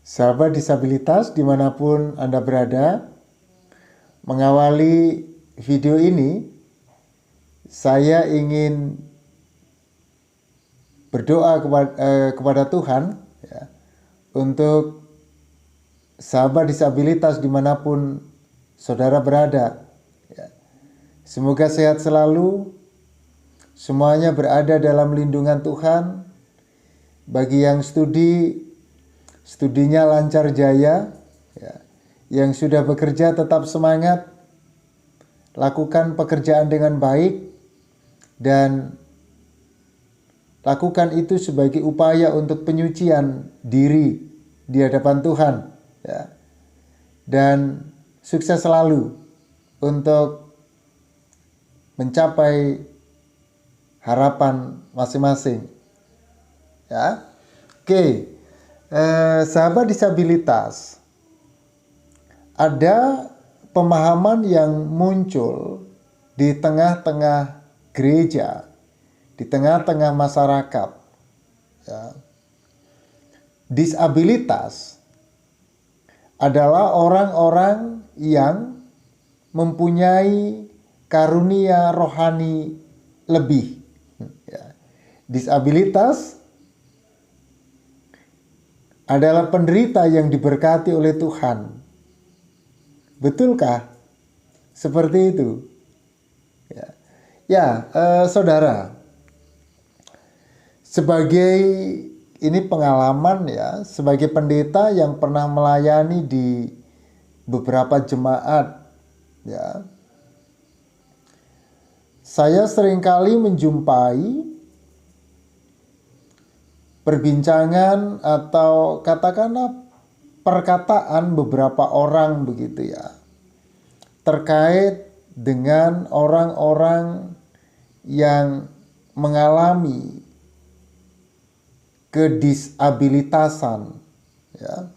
Sahabat disabilitas dimanapun Anda berada, mengawali video ini, saya ingin berdoa kepada Tuhan ya, untuk sahabat disabilitas dimanapun saudara berada. Ya. Semoga sehat selalu, semuanya berada dalam lindungan Tuhan. Bagi yang studinya lancar jaya, ya. Yang sudah bekerja tetap semangat, lakukan pekerjaan dengan baik, dan lakukan itu sebagai upaya untuk penyucian diri di hadapan Tuhan, ya. Dan sukses selalu untuk mencapai harapan masing-masing, ya. Oke, sahabat disabilitas, ada pemahaman yang muncul di tengah-tengah gereja, di tengah-tengah masyarakat, ya. Disabilitas adalah orang-orang yang mempunyai karunia rohani lebih, ya. Disabilitas adalah penderita yang diberkati oleh Tuhan. Betulkah seperti itu? Saudara, sebagai ini pengalaman ya, sebagai pendeta yang pernah melayani di beberapa jemaat, ya, saya seringkali menjumpai perbincangan atau katakanlah perkataan beberapa orang begitu ya, terkait dengan orang-orang yang mengalami kedisabilitasan, ya.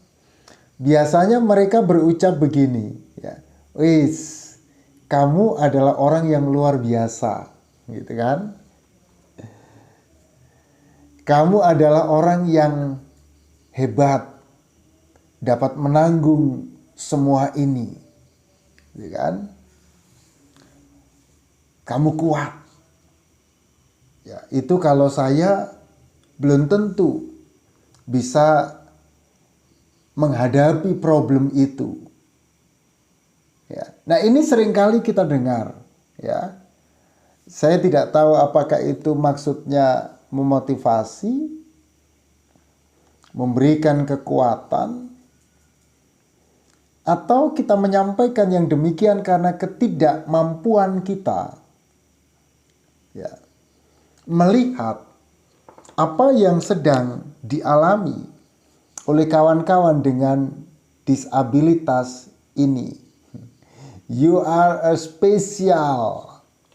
Biasanya mereka berucap begini, ya, "Wis, kamu adalah orang yang luar biasa," gitu kan? "Kamu adalah orang yang hebat, dapat menanggung semua ini," gitu kan? "Kamu kuat." Ya, itu kalau saya belum tentu bisa menghadapi problem itu. Ya. Nah, ini seringkali kita dengar, ya. Saya tidak tahu apakah itu maksudnya memotivasi, memberikan kekuatan, atau kita menyampaikan yang demikian karena ketidakmampuan kita, ya, melihat apa yang sedang dialami oleh kawan-kawan dengan disabilitas ini. You are a special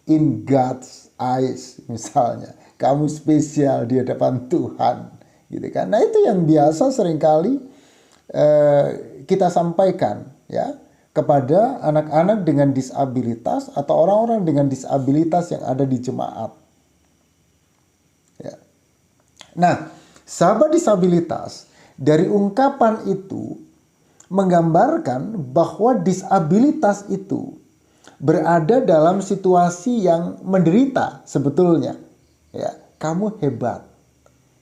in God's eyes, misalnya. Kamu spesial di hadapan Tuhan, gitu kan? Nah, itu yang biasa seringkali kita sampaikan ya kepada anak-anak dengan disabilitas atau orang-orang dengan disabilitas yang ada di jemaat. Ya. Nah, sahabat disabilitas, dari ungkapan itu menggambarkan bahwa disabilitas itu berada dalam situasi yang menderita sebetulnya. Ya, kamu hebat,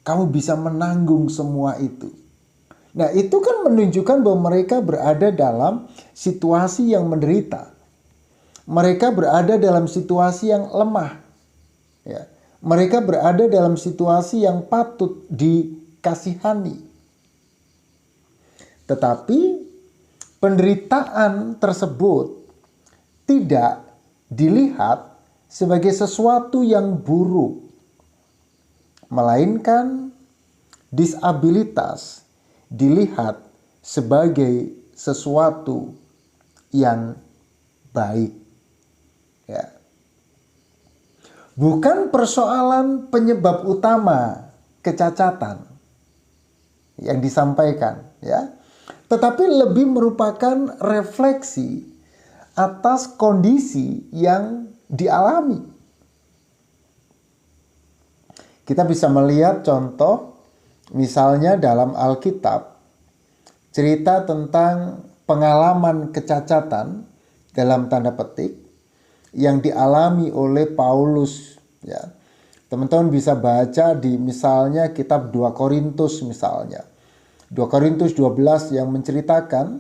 kamu bisa menanggung semua itu. Nah, itu kan menunjukkan bahwa mereka berada dalam situasi yang menderita. Mereka berada dalam situasi yang lemah. Ya. Mereka berada dalam situasi yang patut dikasihani. Tetapi penderitaan tersebut tidak dilihat sebagai sesuatu yang buruk, melainkan disabilitas dilihat sebagai sesuatu yang baik. Ya. Bukan persoalan penyebab utama kecacatan yang disampaikan, ya, tetapi lebih merupakan refleksi atas kondisi yang dialami. Kita bisa melihat contoh misalnya dalam Alkitab cerita tentang pengalaman kecacatan dalam tanda petik yang dialami oleh Paulus, ya. Teman-teman bisa baca di misalnya kitab 2 Korintus misalnya. 2 Korintus 12 yang menceritakan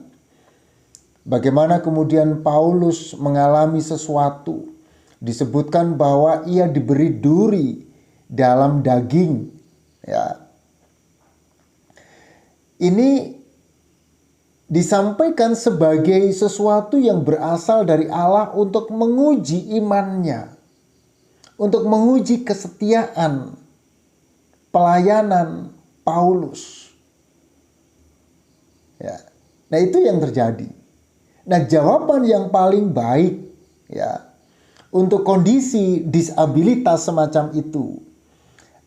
bagaimana kemudian Paulus mengalami sesuatu. Disebutkan bahwa ia diberi duri dalam daging, ya. Ini disampaikan sebagai sesuatu yang berasal dari Allah untuk menguji imannya, untuk menguji kesetiaan pelayanan Paulus. Ya. Nah, itu yang terjadi. Nah, jawaban yang paling baik, ya, untuk kondisi disabilitas semacam itu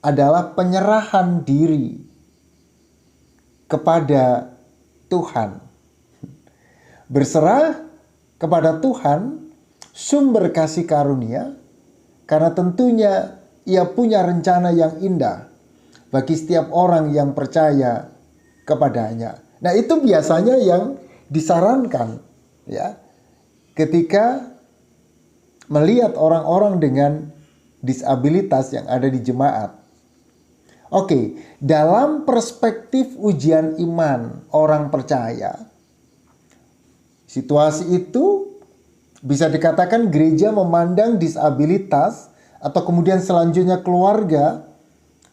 adalah penyerahan diri kepada Tuhan. Berserah kepada Tuhan, sumber kasih karunia, karena tentunya ia punya rencana yang indah bagi setiap orang yang percaya kepadanya. Nah, itu biasanya yang disarankan, ya, ketika melihat orang-orang dengan disabilitas yang ada di jemaat. Oke, dalam perspektif ujian iman orang percaya, situasi itu bisa dikatakan gereja memandang disabilitas atau kemudian selanjutnya keluarga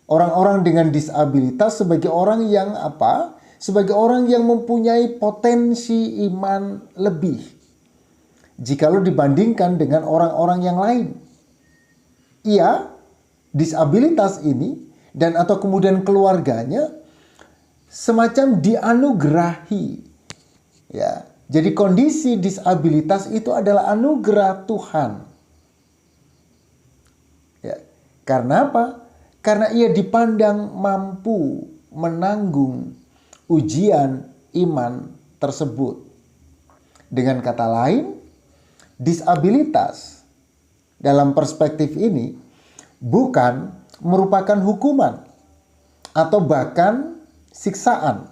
orang-orang dengan disabilitas sebagai orang yang apa? Sebagai orang yang mempunyai potensi iman lebih jikalau dibandingkan dengan orang-orang yang lain. Ia, disabilitas ini dan atau kemudian keluarganya semacam dianugerahi, ya. Jadi kondisi disabilitas itu adalah anugerah Tuhan. Ya. Karena apa? Karena ia dipandang mampu menanggung ujian iman tersebut. Dengan kata lain, disabilitas dalam perspektif ini bukan merupakan hukuman atau bahkan siksaan,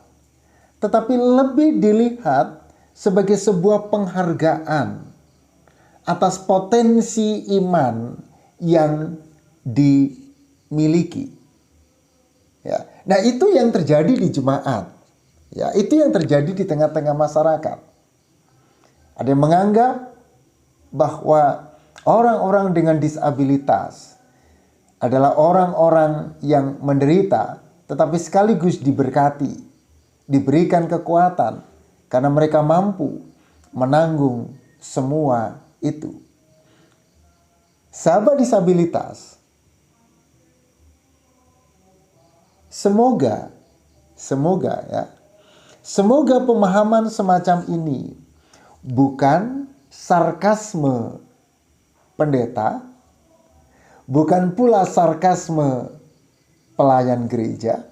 tetapi lebih dilihat sebagai sebuah penghargaan atas potensi iman yang dimiliki. Ya. Nah, itu yang terjadi di jemaat. Ya, itu yang terjadi di tengah-tengah masyarakat. Ada yang menganggap bahwa orang-orang dengan disabilitas adalah orang-orang yang menderita, tetapi sekaligus diberkati, diberikan kekuatan, karena mereka mampu menanggung semua itu. Sahabat disabilitas, semoga pemahaman semacam ini bukan sarkasme pendeta, bukan pula sarkasme pelayan gereja,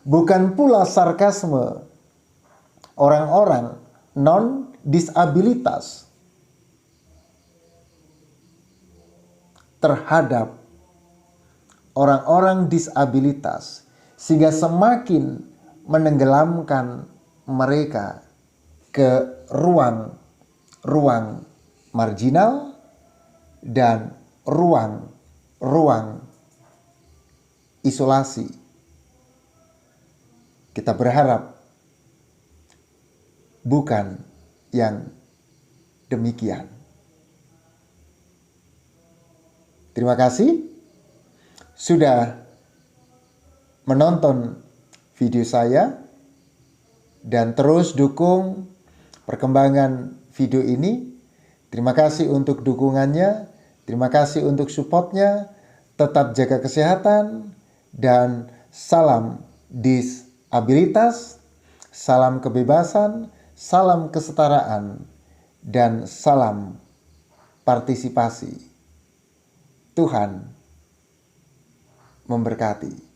bukan pula sarkasme orang-orang non-disabilitas terhadap orang-orang disabilitas, sehingga semakin menenggelamkan mereka ke ruang marginal dan ruang isolasi. Kita berharap bukan yang demikian. Terima kasih sudah menonton video saya dan terus dukung perkembangan video ini. Terima kasih untuk dukungannya, terima kasih untuk supportnya. Tetap jaga kesehatan dan salam disabilitas, salam kebebasan, salam kesetaraan, dan salam partisipasi. Tuhan memberkati.